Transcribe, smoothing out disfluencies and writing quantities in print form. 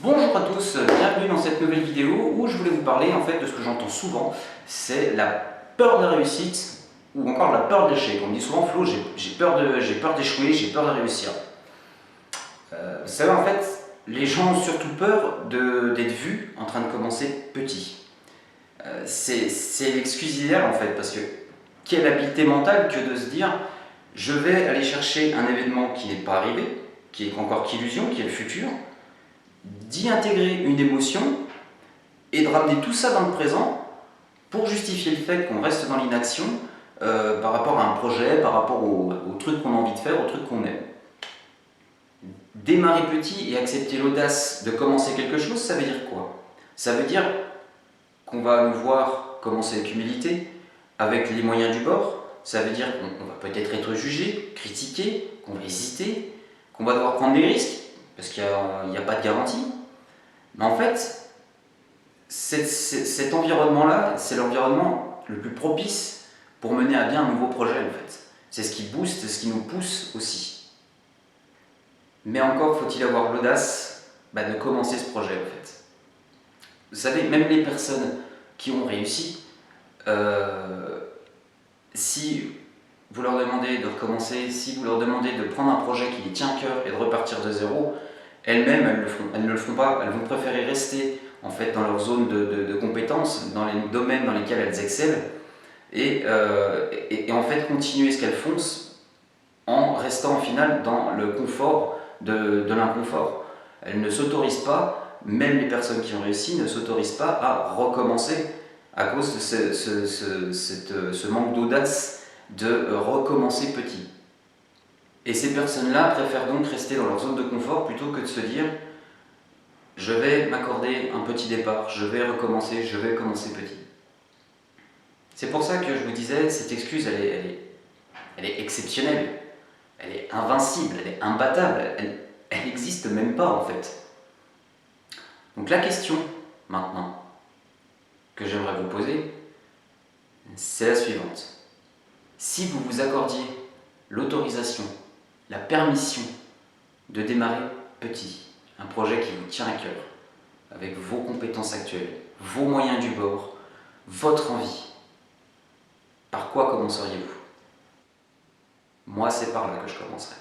Bonjour à tous, bienvenue dans cette nouvelle vidéo où je voulais vous parler en fait de ce que j'entends souvent, c'est la peur de la réussite ou encore la peur de l'échec. On me dit souvent Flo, j'ai peur d'échouer, j'ai peur de réussir. Vous savez en fait, les gens ont surtout peur d'être vus en train de commencer petit. C'est l'excuse idéale en fait, parce que quelle habileté mentale que de se dire je vais aller chercher un événement qui n'est pas arrivé, qui est encore qu'illusion, qui est le futur, d'y intégrer une émotion et de ramener tout ça dans le présent pour justifier le fait qu'on reste dans l'inaction par rapport à un projet, par rapport au truc qu'on a envie de faire, au truc qu'on aime. Démarrer petit et accepter l'audace de commencer quelque chose, ça veut dire quoi? Ça veut dire qu'on va nous voir commencer avec humilité, avec les moyens du bord. Ça veut dire qu'on va peut-être être jugé, critiqué, qu'on va hésiter, qu'on va devoir prendre des risques, parce qu'il n'y a pas de garantie. Mais en fait, cet environnement-là, c'est l'environnement le plus propice pour mener à bien un nouveau projet en fait. C'est ce qui booste, c'est ce qui nous pousse aussi. Mais encore faut-il avoir l'audace de commencer ce projet en fait. Vous savez, même les personnes qui ont réussi, si vous leur demandez de recommencer, si vous leur demandez de prendre un projet qui les tient à cœur et de repartir de zéro, elles-mêmes elles ne le font pas, elles vont préférer rester en fait dans leur zone de compétences, dans les domaines dans lesquels elles excellent, et en fait continuer ce qu'elles font en restant au final dans le confort de l'inconfort. Elles ne s'autorisent pas, même les personnes qui ont réussi ne s'autorisent pas à recommencer à cause de ce manque d'audace de recommencer petit. Et ces personnes-là préfèrent donc rester dans leur zone de confort plutôt que de se dire je vais m'accorder un petit départ, je vais recommencer, je vais commencer petit. C'est pour ça que je vous disais, cette excuse, elle est exceptionnelle, elle est invincible, elle est imbattable, elle n'existe même pas en fait. Donc la question maintenant que j'aimerais vous poser, c'est la suivante. Si vous vous accordiez l'autorisation, la permission de démarrer petit, un projet qui vous tient à cœur, avec vos compétences actuelles, vos moyens du bord, votre envie, par quoi commenceriez-vous? Moi, c'est par là que je commencerai.